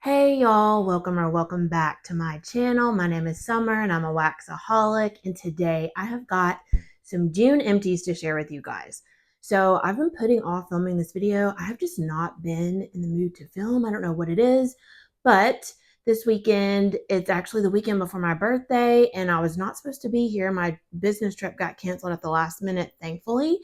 Hey y'all, welcome back to my channel. My name is Summer and I'm a Waxaholic, and today I have got some June empties to share with you guys. So I've been putting off filming this video. I have just not been in the mood to film. I don't know what it is, but this weekend, it's actually the weekend before my birthday, and I was not supposed to be here. My business trip got canceled at the last minute, thankfully,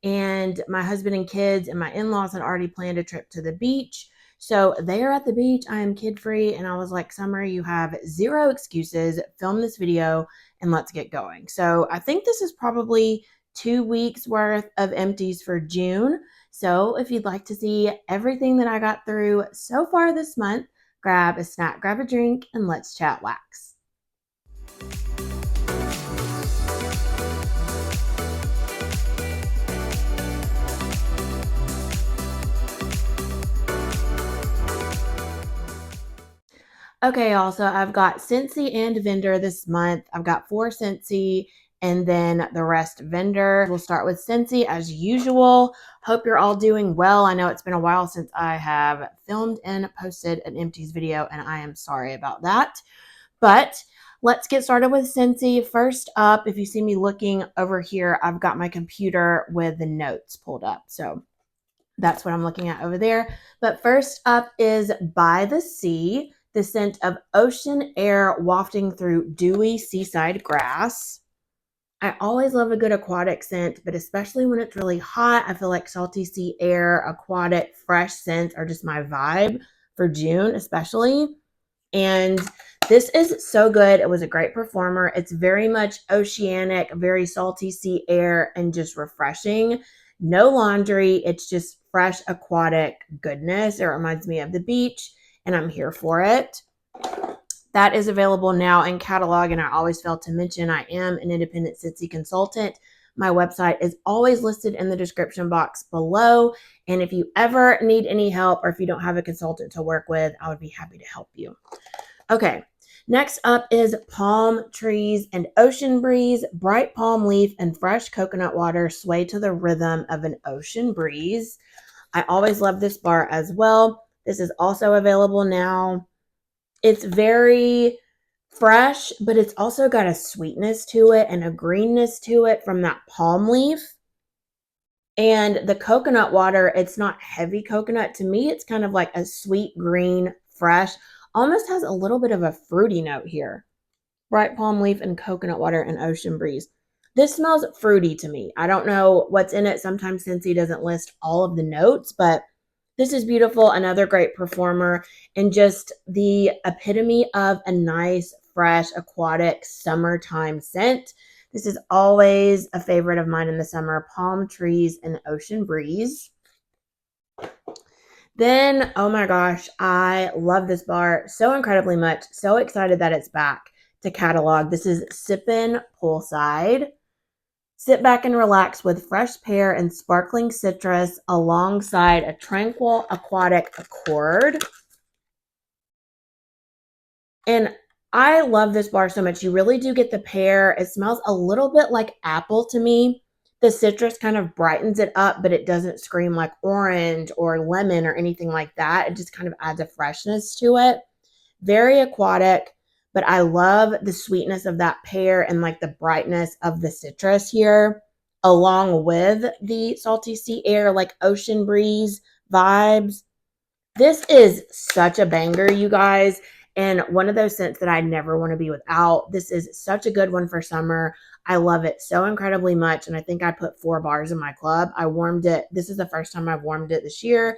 and my husband and kids and my in-laws had already planned a trip to the beach. So they are at the beach. I am kid free. And I was like, Summer, you have zero excuses. Film this video and let's get going. So I think this is probably 2 weeks worth of empties for June. So if you'd like to see everything that I got through so far this month, grab a snack, grab a drink, and let's chat wax. Okay, also I've got Scentsy and Vendor this month. I've got 4 Scentsy and then the rest Vendor. We'll start with Scentsy as usual. Hope you're all doing well. I know it's been a while since I have filmed and posted an empties video, and I am sorry about that. But let's get started with Scentsy. First up, if you see me looking over here, I've got my computer with the notes pulled up. So that's what I'm looking at over there. But first up is By the Sea, the scent of ocean air wafting through dewy seaside grass. I always love a good aquatic scent, but especially when it's really hot, I feel like salty sea air, aquatic, fresh scents are just my vibe for June, especially. And this is so good. It was a great performer. It's very much oceanic, very salty sea air, and just refreshing. No laundry. It's just fresh aquatic goodness. It reminds me of the beach, and I'm here for it. That is available now in catalog, and I always fail to mention I am an independent Scentsy consultant. My website is always listed in the description box below, and if you ever need any help or if you don't have a consultant to work with, I would be happy to help you. Okay, next up is Palm Trees and Ocean Breeze. Bright palm leaf and fresh coconut water sway to the rhythm of an ocean breeze. I always love this bar as well. This is also available now. It's very fresh, but it's also got a sweetness to it and a greenness to it from that palm leaf. And the coconut water, it's not heavy coconut. To me, it's kind of like a sweet green, fresh, almost has a little bit of a fruity note here. Bright palm leaf and coconut water and ocean breeze. This smells fruity to me. I don't know what's in it. Sometimes Scentsy doesn't list all of the notes, but this is beautiful. Another great performer, and just the epitome of a nice, fresh, aquatic summertime scent. This is always a favorite of mine in the summer. Palm trees and ocean breeze. Then, oh my gosh, I love this bar so incredibly much. So excited that it's back to catalog. This is Sippin' Polesside. Sit back and relax with fresh pear and sparkling citrus alongside a tranquil aquatic accord. And I love this bar so much. You really do get the pear. It smells a little bit like apple to me. The citrus kind of brightens it up, but it doesn't scream like orange or lemon or anything like that. It just kind of adds a freshness to it. Very aquatic, but I love the sweetness of that pear and like the brightness of the citrus here, along with the salty sea air, like ocean breeze vibes. This is such a banger, you guys, and one of those scents that I never want to be without. This is such a good one for summer. I love it so incredibly much, and I think I put 4 bars in my club. I warmed it. This is the first time I've warmed it this year,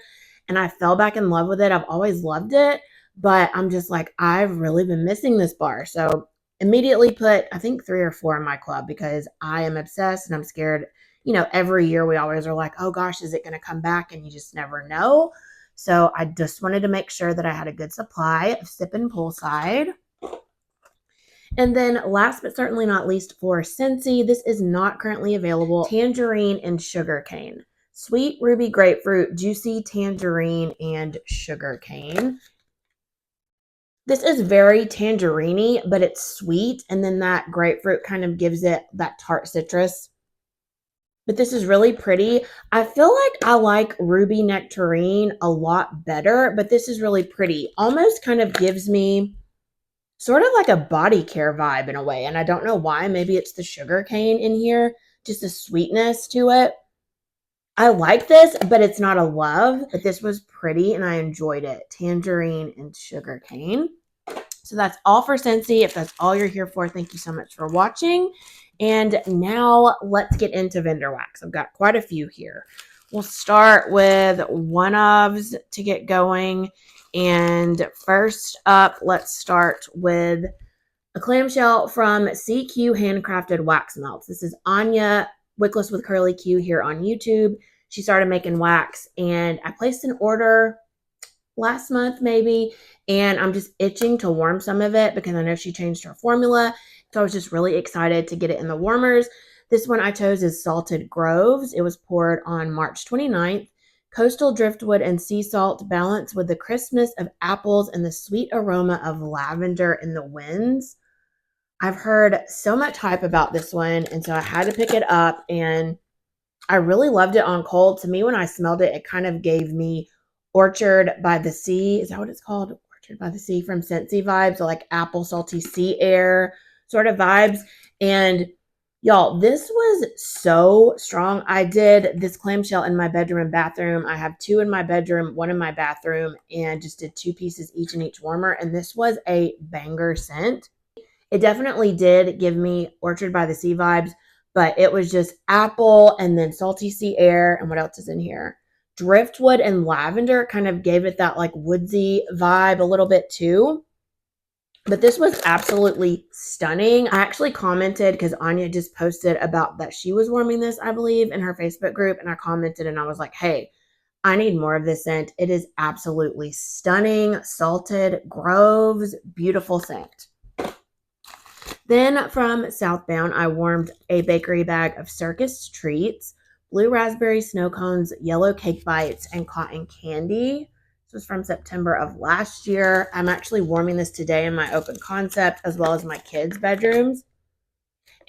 and I fell back in love with it. I've always loved it, but I'm just like, I've really been missing this bar. So immediately put, I think, 3 or 4 in my club because I am obsessed and I'm scared. You know, every year we always are like, oh gosh, is it going to come back? And you just never know. So I just wanted to make sure that I had a good supply of Sippin' Polesside. And then last but certainly not least for Scentsy, this is not currently available. Tangerine and sugarcane. Sweet ruby grapefruit, juicy tangerine, and sugarcane. This is very tangerine-y, but it's sweet. And then that grapefruit kind of gives it that tart citrus. but this is really pretty. I feel like I like Ruby Nectarine a lot better, but this is really pretty. Almost kind of gives me sort of like a body care vibe in a way, and I don't know why. Maybe it's the sugar cane in here, just a sweetness to it. I like this, but it's not a love, but this was pretty and I enjoyed it. Tangerine and sugar cane. So that's all for Scentsy. If that's all you're here for, thank you so much for watching. And now let's get into vendor wax. I've got quite a few here. We'll start with one ofs to get going. And first up, let's start with a clamshell from CQ Handcrafted Wax Melts. This is Anya Wickless with Curly Q here on YouTube. She started making wax, and I placed an order last month maybe, and I'm just itching to warm some of it because I know she changed her formula. So I was just really excited to get it in the warmers. This one I chose is Salted Groves. It was poured on March 29th. Coastal driftwood and sea salt balanced with the crispness of apples and the sweet aroma of lavender in the winds. I've heard so much hype about this one, and so I had to pick it up, and I really loved it on cold. To me, when I smelled it, it kind of gave me Orchard by the Sea. Is that what it's called? Orchard by the Sea from Scentsy vibes, so like apple, salty sea air sort of vibes. And y'all, this was so strong. I did this clamshell in my bedroom and bathroom. I have two in my bedroom, one in my bathroom, and just did 2 pieces each in each warmer. And this was a banger scent. It definitely did give me Orchard by the Sea vibes, but it was just apple and then salty sea air. And what else is in here? Driftwood and lavender kind of gave it that like woodsy vibe a little bit too. But this was absolutely stunning. I actually commented because Anya just posted about that she was warming this, I believe, in her Facebook group. And I commented and I was like, hey, I need more of this scent. It is absolutely stunning. Salted Groves, beautiful scent. Then from Southbound, I warmed a bakery bag of Circus Treats, blue raspberry snow cones, yellow cake bites, and cotton candy. This was from September of last year. I'm actually warming this today in my open concept as well as my kids' bedrooms.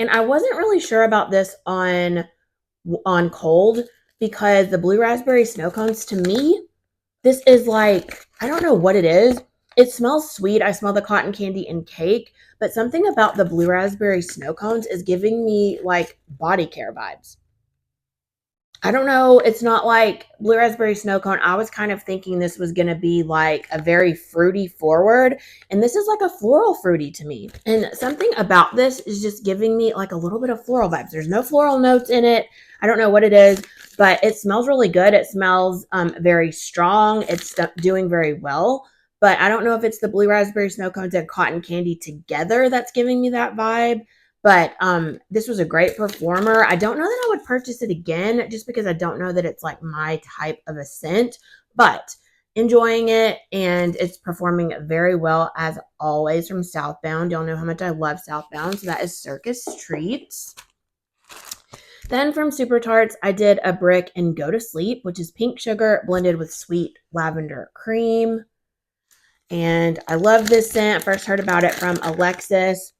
And I wasn't really sure about this on cold because the blue raspberry snow cones, to me, this is like, I don't know what it is. It smells sweet. I smell the cotton candy and cake, but something about the blue raspberry snow cones is giving me like body care vibes. I don't know. It's not like blue raspberry snow cone. I was kind of thinking this was going to be like a very fruity forward, and this is like a floral fruity to me. And something about this is just giving me like a little bit of floral vibes. There's no floral notes in it. I don't know what it is, but it smells really good. It smells very strong. It's doing very well. But I don't know if it's the blue raspberry snow cones and cotton candy together that's giving me that vibe. But this was a great performer. I don't know that I would purchase it again just because I don't know that it's like my type of a scent. But enjoying it, and it's performing very well as always from Southbound. Y'all know how much I love Southbound. So that is Circus Treats. Then from Super Tarts, I did a brick and Go to Sleep, which is pink sugar blended with sweet lavender cream. And I love this scent. First heard about it from Alexis.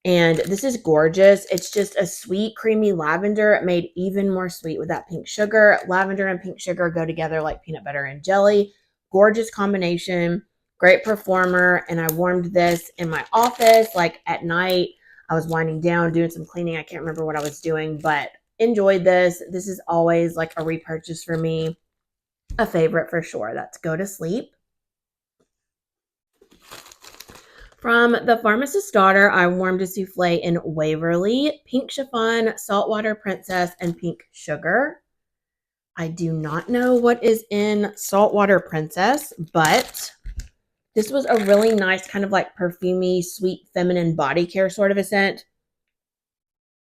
And this is gorgeous. It's just a sweet, creamy lavender made even more sweet with that pink sugar. Lavender and pink sugar go together like peanut butter and jelly. Gorgeous combination. Great performer. And I warmed this in my office like at night. I was winding down, doing some cleaning. I can't remember what I was doing, but enjoyed this. This is always like a repurchase for me. A favorite for sure. That's Go to Sleep. From The Pharmacist's Daughter, I warmed a souffle in Waverly, pink chiffon, saltwater princess, and pink sugar. I do not know what is in saltwater princess, but this was a really nice kind of like perfumey, sweet, feminine body care sort of a scent.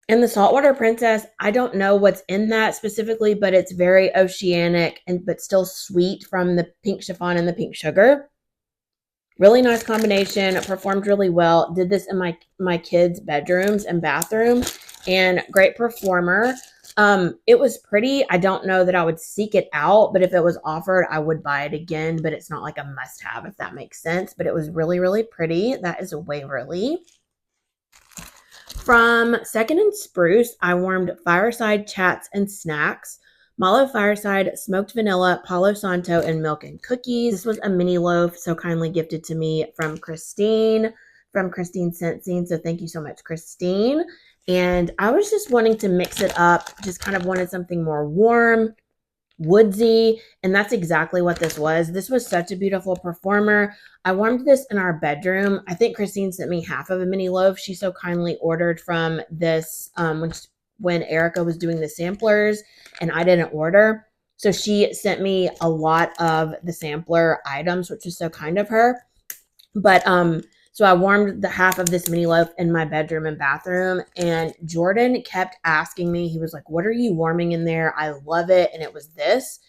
And the saltwater princess, I don't know what's in that specifically, but it's very oceanic but still sweet from the pink chiffon and the pink sugar. Really nice combination. Performed really well. Did this in my kids' bedrooms and bathroom, and great performer. It was pretty. I don't know that I would seek it out, but if it was offered, I would buy it again. But it's not like a must-have, if that makes sense. But it was really, really pretty. That is Waverly. From Second and Spruce, I warmed Fireside Chats and Snacks, Mallow Fireside, Smoked Vanilla, Palo Santo, and Milk and Cookies. This was a mini loaf so kindly gifted to me from Christine Scentsy. So thank you so much, Christine. And I was just wanting to mix it up, just kind of wanted something more warm, woodsy, and that's exactly what this was. This was such a beautiful performer. I warmed this in our bedroom. I think Christine sent me half of a mini loaf. She so kindly ordered from this when Erica was doing the samplers and I didn't order. So she sent me a lot of the sampler items, which was so kind of her. But so I warmed the half of this mini loaf in my bedroom and bathroom, and Jordan kept asking me, he was like, what are you warming in there? I love it. And it was this.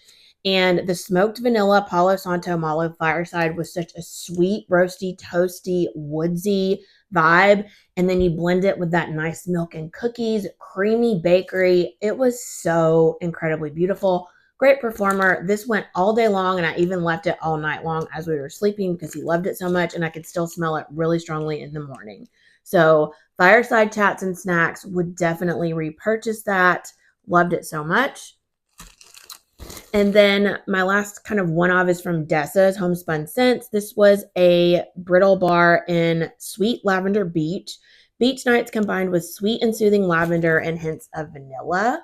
And the smoked vanilla Palo Santo Mallow Fireside was such a sweet, roasty, toasty, woodsy vibe. And then you blend it with that nice milk and cookies, creamy bakery. It was so incredibly beautiful. Great performer. This went all day long, and I even left it all night long as we were sleeping because he loved it so much, and I could still smell it really strongly in the morning. So Fireside Chats and Snacks, would definitely repurchase that. Loved it so much. And then my last kind of one-off is from Dessa's Homespun Scents. This was a brittle bar in Sweet Lavender Beach. Beach nights combined with sweet and soothing lavender and hints of vanilla.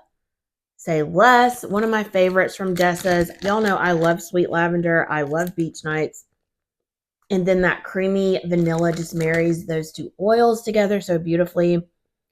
Say less. One of my favorites from Dessa's. Y'all know I love sweet lavender. I love beach nights. And then that creamy vanilla just marries those two oils together so beautifully.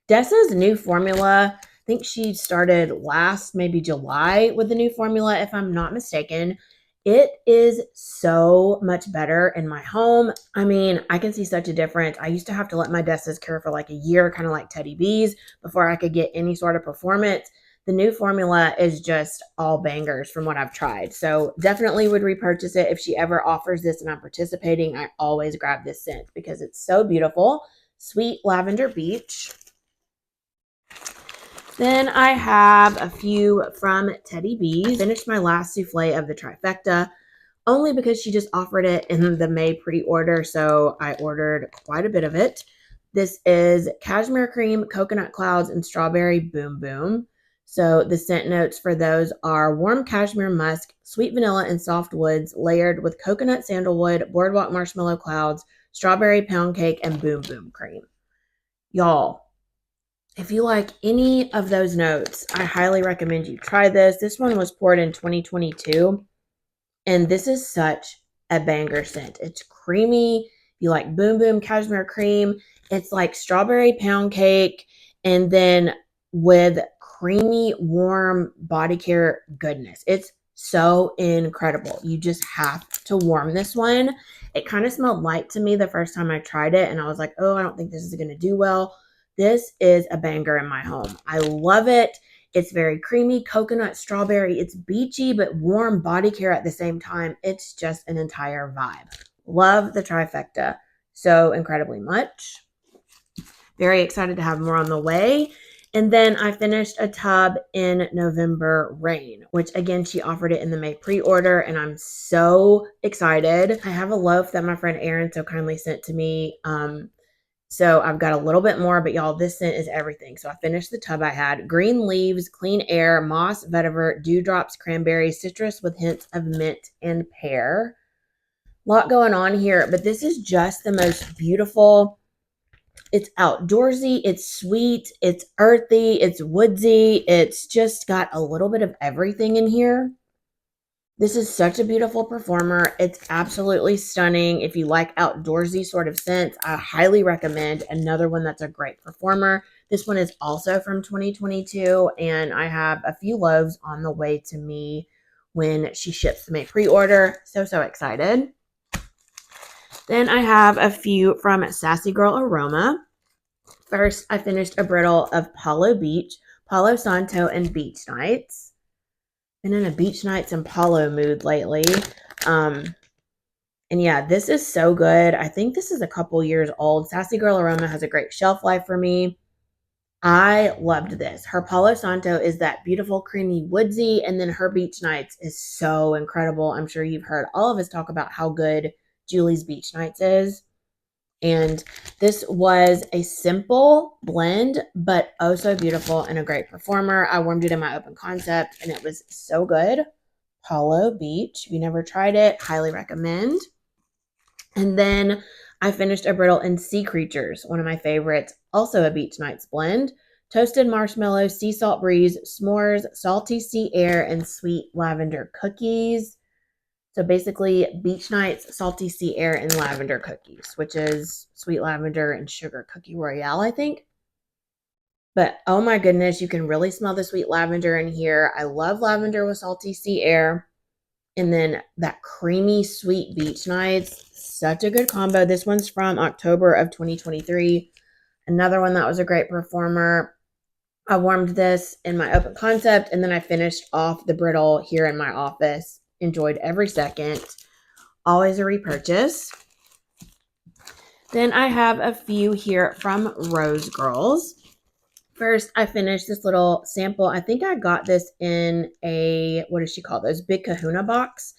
Dessa's new formula, I think she started last maybe July with the new formula, if I'm not mistaken. It is so much better in my home. I mean, I can see such a difference. I used to have to let my Dessa's cure for like a year, kind of like Teddy B's, before I could get any sort of performance. The new formula is just all bangers from what I've tried. So definitely would repurchase it. If she ever offers this and I'm participating, I always grab this scent because it's so beautiful. Sweet Lavender Beach. Then I have a few from Teddy B's. Finished my last souffle of the trifecta only because she just offered it in the May pre-order, so I ordered quite a bit of it. This is cashmere cream, coconut clouds, and strawberry boom boom. So the scent notes for those are warm cashmere musk, sweet vanilla, and soft woods layered with coconut sandalwood, boardwalk marshmallow clouds, strawberry pound cake, and boom boom cream. Y'all, if you like any of those notes, I highly recommend you try this. This one was poured in 2022, and this is such a banger scent. It's creamy. You like boom boom cashmere cream. It's like strawberry pound cake, and then with creamy, warm body care goodness. It's so incredible. You just have to warm this one. It kind of smelled light to me the first time I tried it, and I was like, oh, I don't think this is going to do well. This is a banger in my home. I love it. It's very creamy, coconut, strawberry. It's beachy, but warm body care at the same time. It's just an entire vibe. Love the trifecta so incredibly much. Very excited to have more on the way. And then I finished a tub in November Rain, which again, she offered it in the May pre-order, and I'm so excited. I have a loaf that my friend Erin so kindly sent to me. So I've got a little bit more, but y'all, this scent is everything. So I finished the tub I had. Green leaves, clean air, moss, vetiver, dewdrops, cranberry, citrus with hints of mint and pear. A lot going on here, but this is just the most beautiful. It's outdoorsy, it's sweet, it's earthy, it's woodsy. It's just got a little bit of everything in here. This is such a beautiful performer. It's absolutely stunning. If you like outdoorsy sort of scents, I highly recommend another one that's a great performer. This one is also from 2022, and I have a few loaves on the way to me when she ships the May pre-order. So excited. Then I have a few from Sassy Girl Aroma. First, I finished a brittle of Palo Beach, Palo Santo, and Beach Nights. Been in a beach nights and Palo mood lately. And yeah, this is so good. I think this is a couple years old. Sassy Girl Aroma has a great shelf life for me. I loved this. Her Palo Santo is that beautiful, creamy, woodsy, and then her Beach Nights is so incredible. I'm sure you've heard all of us talk about how good Julie's Beach Nights is. And this was a simple blend, but oh so beautiful and a great performer. I warmed it in my open concept and it was so good. Polo Beach. If you never tried it, highly recommend. And then I finished a brittle in Sea Creatures, one of my favorites, also a Beach Nights blend. Toasted marshmallow, sea salt breeze, s'mores, salty sea air, and sweet lavender cookies. So basically, Beach Nights, salty sea air, and lavender cookies, which is sweet lavender and sugar cookie royale, I think. But oh my goodness, you can really smell the sweet lavender in here. I love lavender with salty sea air. And then that creamy sweet Beach Nights, such a good combo. This one's from October of 2023. Another one that was a great performer. I warmed this in my open concept and then I finished off the brittle here in my office. Enjoyed every second. Always a repurchase. Then I have a few here from Rose Girls. First, I finished this little sample. I think I got this in a, what does she call those? Big Kahuna box.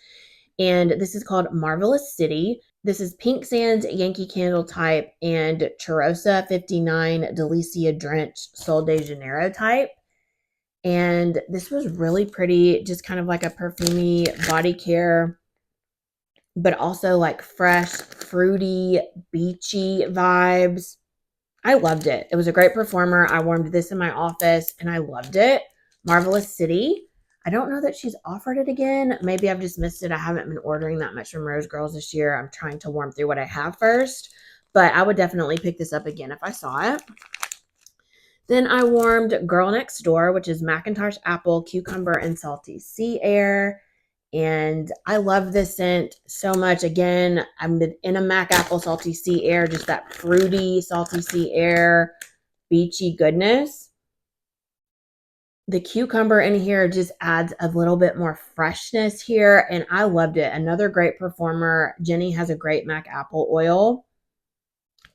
And this is called Marvelous City. This is Pink Sands Yankee Candle type and Charosa 59 Delicia Drench Sol de Janeiro type. And this was really pretty, just kind of like a perfumey body care, but also like fresh, fruity, beachy vibes. I loved it. It was a great performer. I warmed this in my office and I loved it. Marvelous City. I don't know that she's offered it again. Maybe I've just missed it. I haven't been ordering that much from Rose Girls this year. I'm trying to warm through what I have first, but I would definitely pick this up again if I saw it. Then I warmed Girl Next Door, which is Macintosh Apple, Cucumber, and Salty Sea Air. And I love this scent so much. Again, I'm in a Mac Apple Salty Sea Air, just that fruity Salty Sea Air, beachy goodness. The cucumber in here just adds a little bit more freshness here, and I loved it. Another great performer. Jenny has a great Mac Apple oil.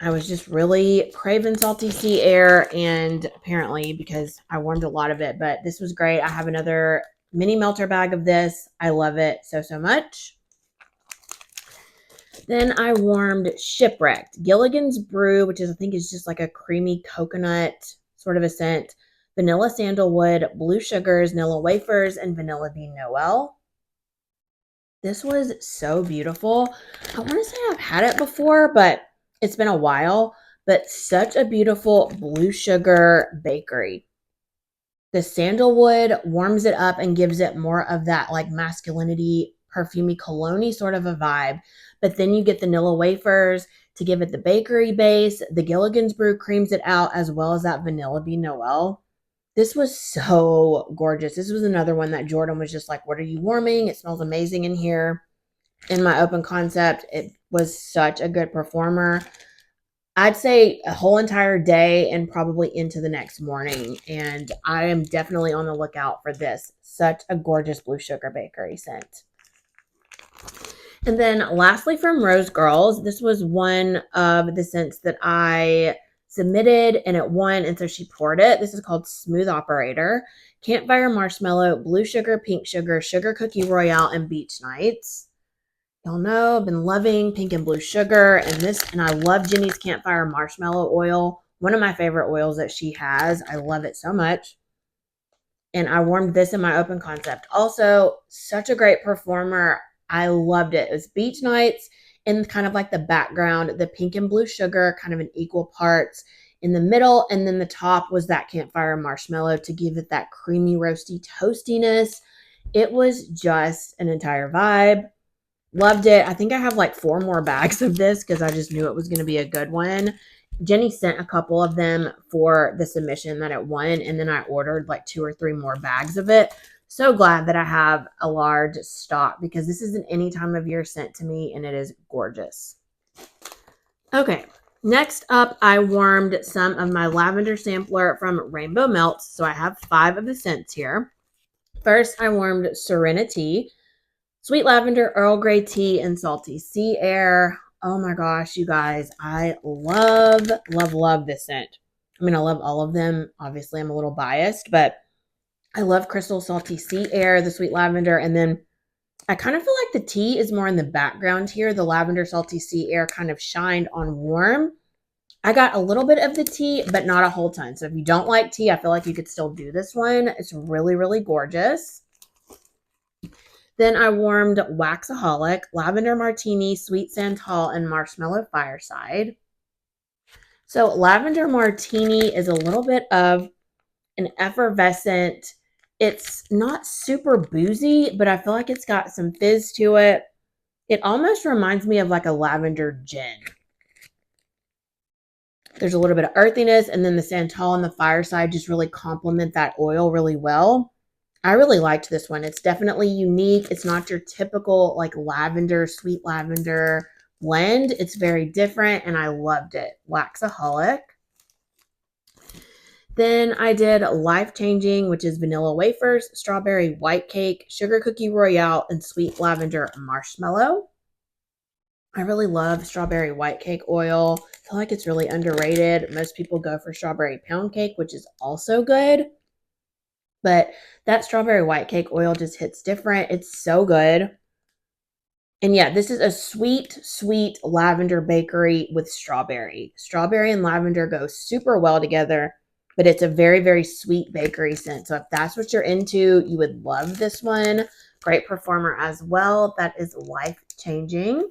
I was just really craving Salty Sea Air, and apparently because I warmed a lot of it, but this was great. I have another mini melter bag of this. I love it so, so much. Then I warmed Shipwrecked, Gilligans Brew, which is I think is just like a creamy coconut sort of a scent. Vanilla sandalwood, blue sugars, vanilla wafers, and vanilla bean Noel. This was so beautiful. I want to say I've had it before, but it's been a while. But such a beautiful blue sugar bakery. The sandalwood warms it up and gives it more of that like masculinity, perfumey, cologne sort of a vibe. But then you get the vanilla wafers to give it the bakery base. The Gilligan's Brew creams it out as well as that vanilla bean Noel. This was so gorgeous. This was another one that Jordan was just like, what are you warming? It smells amazing in here. In my open concept, it was such a good performer. I'd say a whole entire day and probably into the next morning. And I am definitely on the lookout for this. Such a gorgeous blue sugar bakery scent. And then lastly from Rose Girls, this was one of the scents that I submitted and it won, and so she poured it. This is called Smooth Operator. Campfire Marshmallow, Blue Sugar, Pink Sugar, Sugar Cookie Royale, and Beach Nights. Y'all know I've been loving pink and blue sugar and I love Jenny's Campfire Marshmallow Oil. One of my favorite oils that she has. I love it so much. And I warmed this in my open concept. Also, such a great performer. I loved it. It was Beach Nights and kind of like the background, the pink and blue sugar kind of in equal parts in the middle. And then the top was that campfire marshmallow to give it that creamy, roasty toastiness. It was just an entire vibe. Loved it. I think I have like 4 more bags of this because I just knew it was going to be a good one. Jenny sent a couple of them for the submission that it won, and then I ordered like 2 or 3 more bags of it. So glad that I have a large stock because this is an any time of year scent to me, and it is gorgeous. Okay, next up, I warmed some of my lavender sampler from Rainbow Melts. So I have 5 of the scents here. First, I warmed Serenity Tea, Sweet Lavender, Earl Grey Tea, and Salty Sea Air. Oh my gosh, you guys, I love, love, love this scent. I mean, I love all of them. Obviously, I'm a little biased, but I love Crystal Salty Sea Air, the Sweet Lavender, and then I kind of feel like the tea is more in the background here. The lavender salty sea air kind of shined on warm. I got a little bit of the tea, but not a whole ton. So if you don't like tea, I feel like you could still do this one. It's really, really gorgeous. Then I warmed Waxaholic, Lavender Martini, Sweet Santal, and Marshmallow Fireside. So Lavender Martini is a little bit of an effervescent. It's not super boozy, but I feel like it's got some fizz to it. It almost reminds me of like a lavender gin. There's a little bit of earthiness, and then the Santal and the Fireside just really complement that oil really well. I really liked this one. It's definitely unique. It's not your typical like lavender, sweet lavender blend. It's very different, and I loved it. Waxaholic. Then I did Lifechanging, which is vanilla wafers, strawberry white cake, sugar cookie royale, and sweet lavender marshmallow. I really love strawberry white cake oil. I feel like it's really underrated. Most people go for strawberry pound cake, which is also good. But that strawberry white cake oil just hits different. It's so good. And yeah, this is a sweet, sweet lavender bakery with strawberry. Strawberry and lavender go super well together, but it's a very, very sweet bakery scent. So if that's what you're into, you would love this one. Great performer as well. That is Lifechanging.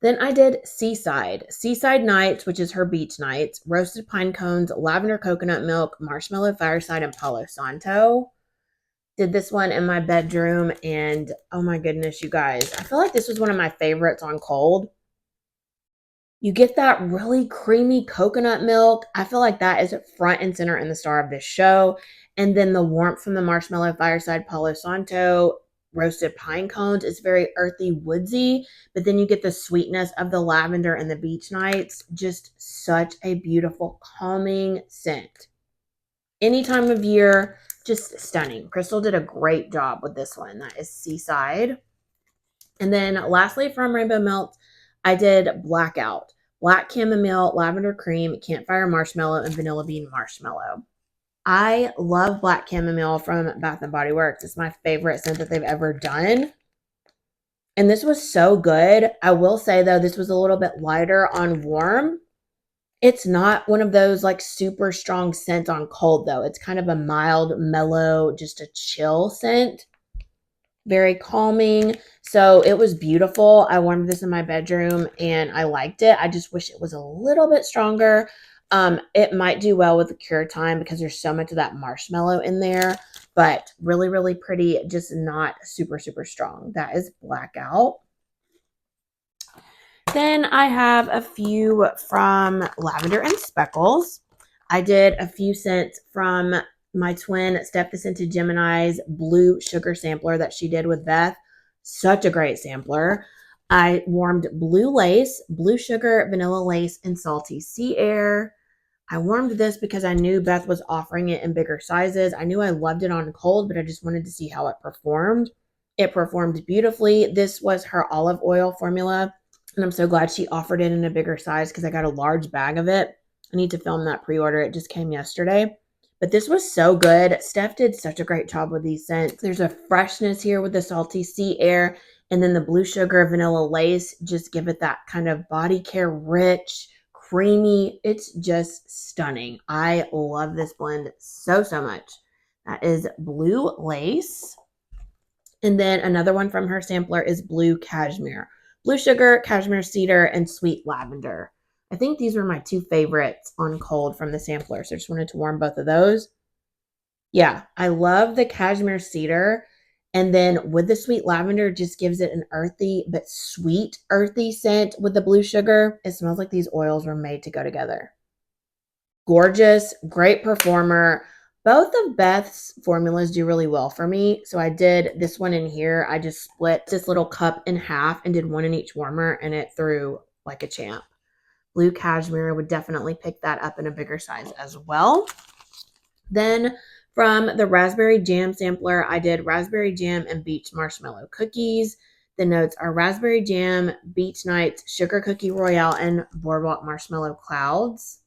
Then I did Seaside. Seaside Nights, which is her beach nights, roasted pine cones, lavender coconut milk, marshmallow fireside, and Palo Santo. Did this one in my bedroom, and oh my goodness, you guys, I feel like this was one of my favorites on cold. You get that really creamy coconut milk. I feel like that is front and center in the star of this show. And then the warmth from the marshmallow fireside Palo Santo roasted pine cones is very earthy, woodsy, but then you get the sweetness of the lavender and the beach nights. Just such a beautiful, calming scent. Any time of year, just stunning. Crystal did a great job with this one. That is Seaside. And then lastly, from Rainbow Melt, I did Blackout. Black chamomile, lavender cream, campfire marshmallow, and vanilla bean marshmallow. I love black chamomile from Bath & Body Works. It's my favorite scent that they've ever done. And this was so good. I will say, though, this was a little bit lighter on warm. It's not one of those like super strong scents on cold, though. It's kind of a mild, mellow, just a chill scent. Very calming. So it was beautiful. I warmed this in my bedroom and I liked it. I just wish it was a little bit stronger. It might do well with the cure time because there's so much of that marshmallow in there, but really, really pretty, just not super, super strong. That is Blackout. Then I have a few from Lavender and Speckles. I did a few scents from my twin Steph the Scented Gemini's blue sugar sampler that she did with Beth. Such a great sampler. I warmed blue lace, blue sugar, vanilla lace, and salty sea air. I warmed this because I knew Beth was offering it in bigger sizes. I knew I loved it on cold, but I just wanted to see how it performed. It performed beautifully. This was her olive oil formula, and I'm so glad she offered it in a bigger size because I got a large bag of it. I need to film that pre-order. It just came yesterday. But this was so good. Steph did such a great job with these scents. There's a freshness here with the salty sea air, and then the blue sugar vanilla lace just give it that kind of body care rich, creamy. It's just stunning. I love this blend so, so much. That is blue lace. And then another one from her sampler is blue cashmere. Blue sugar, cashmere cedar, and sweet lavender. I think these were my two favorites on cold from the sampler. So I just wanted to warm both of those. Yeah, I love the cashmere cedar. And then with the sweet lavender, just gives it an earthy but sweet earthy scent with the blue sugar. It smells like these oils were made to go together. Gorgeous, great performer. Both of Beth's formulas do really well for me. So I did this one in here. I just split this little cup in half and did one in each warmer, and it threw like a champ. Blue cashmere would definitely pick that up in a bigger size as well. Then from the raspberry jam sampler, I did raspberry jam and beach marshmallow cookies. The notes are raspberry jam, beach nights, sugar cookie royale, and boardwalk marshmallow clouds.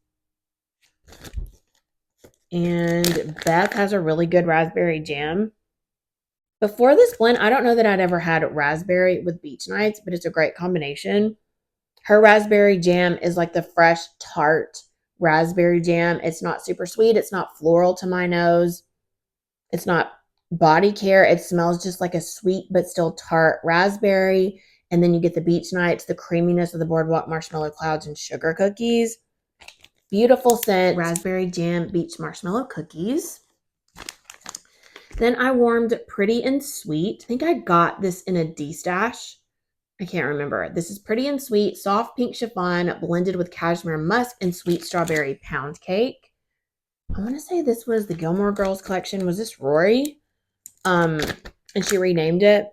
And Beth has a really good raspberry jam. Before this blend, I don't know that I'd ever had raspberry with beach nights, but it's a great combination. Her raspberry jam is like the fresh, tart raspberry jam. It's not super sweet. It's not floral to my nose. It's not body care. It smells just like a sweet but still tart raspberry. And then you get the beach nights, the creaminess of the boardwalk marshmallow clouds and sugar cookies. Beautiful scent, raspberry jam beach marshmallow cookies. Then I warmed Pretty and Sweet. I think I got this in a D-stash. I can't remember. This is Pretty and Sweet, soft pink chiffon blended with cashmere musk and sweet strawberry pound cake. I want to say this was the Gilmore Girls collection. Was this Rory? And she renamed it.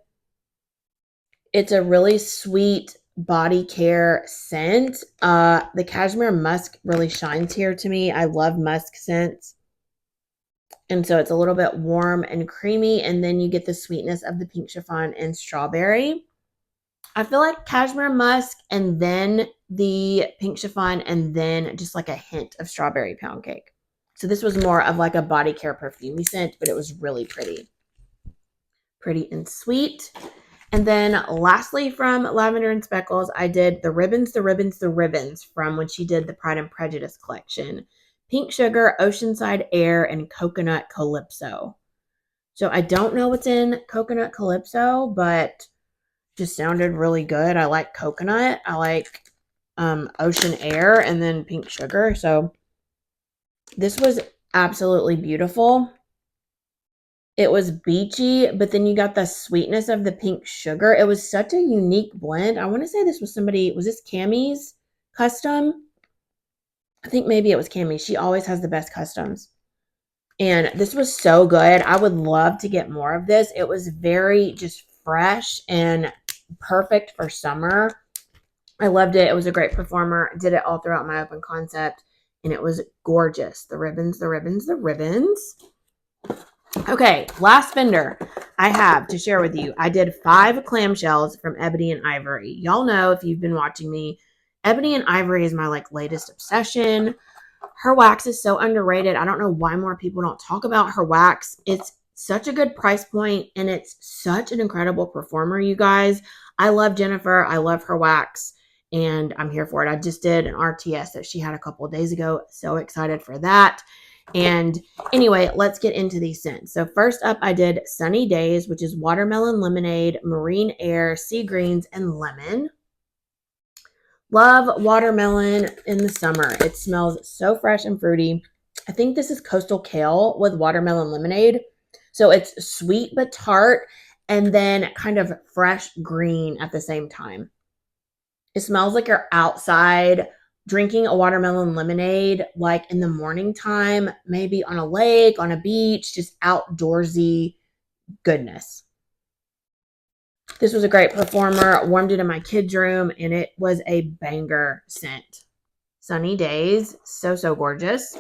It's a really sweet body care scent. The cashmere musk really shines here to me. I love musk scents. And so it's a little bit warm and creamy. And then you get the sweetness of the pink chiffon and strawberry. I feel like cashmere musk and then the pink chiffon and then just like a hint of strawberry pound cake. So this was more of like a body care perfumey scent, but it was really pretty. Pretty and Sweet. And then lastly from Lavender and Speckles, I did the ribbons from when she did the Pride and Prejudice collection. Pink Sugar, Oceanside Air, and Coconut Calypso. So I don't know what's in Coconut Calypso, but just sounded really good. I like coconut. I like ocean air and then pink sugar. So this was absolutely beautiful. It was beachy, but then you got the sweetness of the pink sugar. It was such a unique blend. I want to say this was was this Cammie's custom? I think maybe it was Cammie. She always has the best customs. And this was so good. I would love to get more of this. It was very just fresh and perfect for summer. I loved it. It was a great performer. Did it all throughout my open concept. And it was gorgeous. The ribbons. Okay, last vendor I have to share with you. I did 5 clamshells from Ebony and Ivory. Y'all know if you've been watching me, Ebony and Ivory is my latest obsession. Her wax is so underrated. I don't know why more people don't talk about her wax. It's such a good price point and it's such an incredible performer, you guys. I love Jennifer. I love her wax and I'm here for it. I just did an RTS that she had a couple of days ago. So excited for that. And anyway, let's get into these scents. So first up, I did Sunny Days, which is watermelon lemonade, marine air, sea greens, and lemon. Love watermelon in the summer. It smells so fresh and fruity. I think this is coastal kale with watermelon lemonade. So it's sweet but tart and then kind of fresh green at the same time. It smells like you're outside drinking a watermelon lemonade, like in the morning time, maybe on a lake, on a beach, just outdoorsy goodness. This was a great performer. Warmed it in my kids' room, and it was a banger scent. Sunny Days, so gorgeous.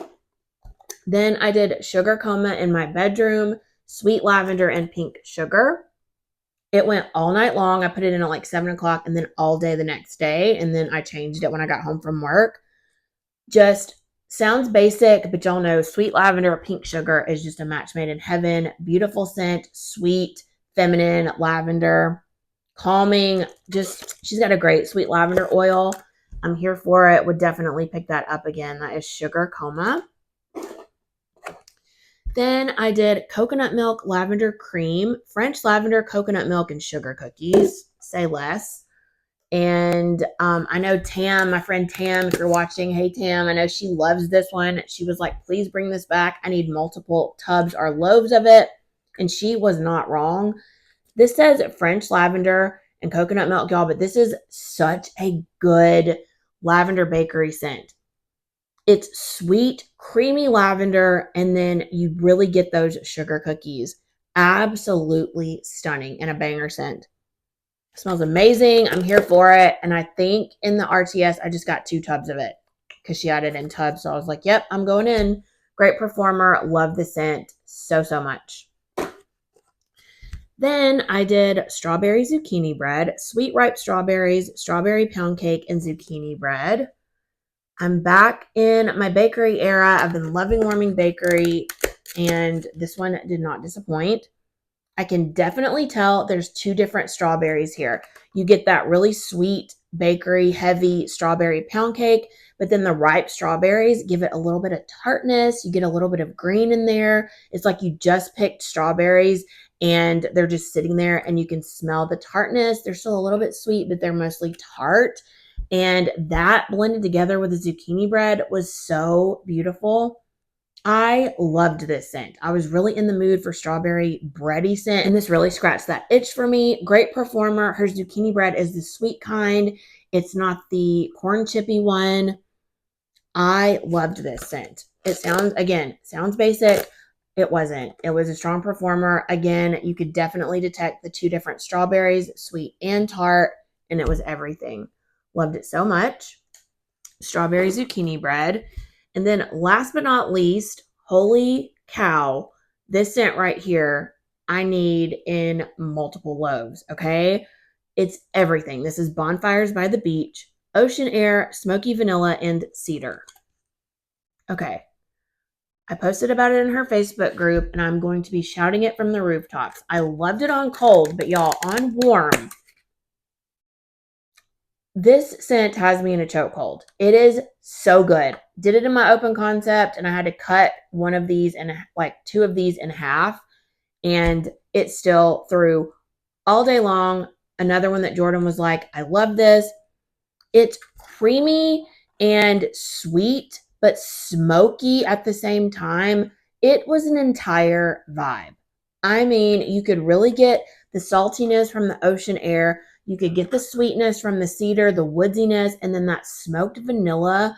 Then I did Sugar Coma in my bedroom, sweet lavender and pink sugar. It went all night long. I put it in at 7 o'clock and then all day the next day. And then I changed it when I got home from work. Just sounds basic, but y'all know sweet lavender, pink sugar is just a match made in heaven. Beautiful scent, sweet, feminine, lavender, calming. Just, she's got a great sweet lavender oil. I'm here for it. Would definitely pick that up again. That is Sugar Coma. Then I did coconut milk, lavender cream, French lavender, coconut milk, and sugar cookies. Say less. And I know Tam, my friend Tam, if you're watching, hey Tam, I know she loves this one. She was like, please bring this back. I need multiple tubs or loaves of it. And she was not wrong. This says French lavender and coconut milk, y'all, but this is such a good lavender bakery scent. It's sweet, creamy lavender, and then you really get those sugar cookies. Absolutely stunning and a banger scent. It smells amazing. I'm here for it. And I think in the RTS, I just got 2 tubs of it because she had it in tubs. So I was like, yep, I'm going in. Great performer. Love the scent so much. Then I did strawberry zucchini bread, sweet ripe strawberries, strawberry pound cake, and zucchini bread. I'm back in my bakery era. I've been loving Warming Bakery, and this one did not disappoint. I can definitely tell there's two different strawberries here. You get that really sweet, bakery, heavy strawberry pound cake, but then the ripe strawberries give it a little bit of tartness. You get a little bit of green in there. It's like you just picked strawberries and they're just sitting there and you can smell the tartness. They're still a little bit sweet, but they're mostly tart. And that blended together with the zucchini bread was so beautiful. I loved this scent. I was really in the mood for strawberry bready scent, and this really scratched that itch for me. Great performer. Her zucchini bread is the sweet kind. It's not the corn chippy one. I loved this scent. It sounds basic. It wasn't. It was a strong performer. Again, you could definitely detect the two different strawberries, sweet and tart, and it was everything. Loved it so much. Strawberry zucchini bread. And then last but not least, holy cow, this scent right here, I need in multiple loaves, okay? It's everything. This is Bonfires by the Beach, Ocean Air, Smoky Vanilla, and Cedar. Okay. I posted about it in her Facebook group, and I'm going to be shouting it from the rooftops. I loved it on cold, but y'all, on warm, this scent has me in a chokehold. It is so good. Did it in my open concept, and I had to cut one of these and like two of these in half, and it still through all day long. Another one that Jordan was like, I love this. It's creamy and sweet, but smoky at the same time. It was an entire vibe. I mean, you could really get the saltiness from the ocean air. You could get the sweetness from the cedar, the woodiness, and then that smoked vanilla.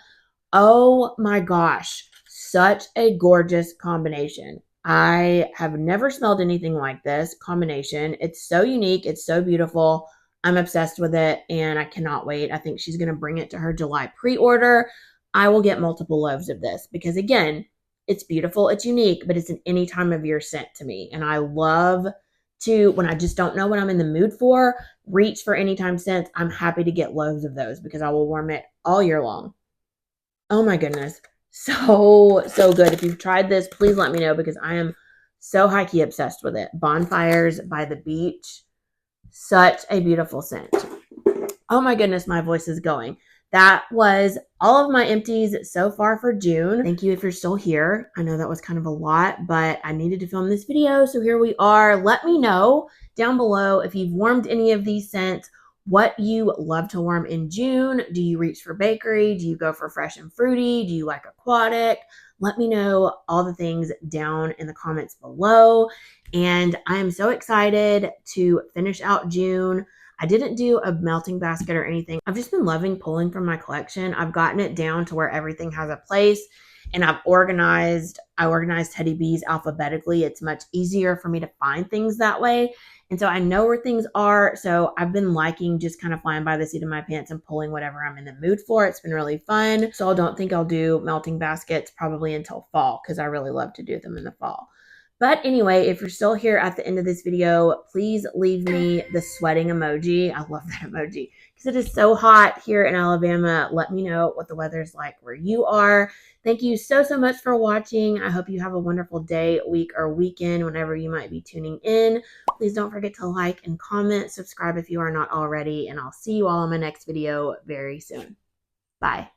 Oh my gosh, such a gorgeous combination. I have never smelled anything like this combination. It's so unique. It's so beautiful. I'm obsessed with it and I cannot wait. I think she's going to bring it to her July pre-order. I will get multiple loaves of this because, again, it's beautiful. It's unique, but it's an any time of year scent to me. And I love to, when I just don't know what I'm in the mood for, reach for anytime scents. I'm happy to get loaves of those because I will warm it all year long. Oh my goodness. So good. If you've tried this, please let me know because I am so high-key obsessed with it. Bonfires by the Beach. Such a beautiful scent. Oh my goodness, my voice is going. That was all of my empties so far for June. Thank you if you're still here. I know that was kind of a lot, but I needed to film this video, so here we are. Let me know down below if you've warmed any of these scents, what you love to warm in June. Do you reach for bakery? Do you go for fresh and fruity? Do you like aquatic? Let me know all the things down in the comments below. And I am so excited to finish out June. I didn't do a melting basket or anything. I've just been loving pulling from my collection. I've gotten it down to where everything has a place, and I organized Teddy Bees alphabetically. It's much easier for me to find things that way. And so I know where things are. So I've been liking just kind of flying by the seat of my pants and pulling whatever I'm in the mood for. It's been really fun. So I don't think I'll do melting baskets probably until fall because I really love to do them in the fall. But anyway, if you're still here at the end of this video, please leave me the sweating emoji. I love that emoji because it is so hot here in Alabama. Let me know what the weather's like where you are. Thank you so much for watching. I hope you have a wonderful day, week, or weekend whenever you might be tuning in. Please don't forget to like and comment, subscribe if you are not already, and I'll see you all in my next video very soon. Bye.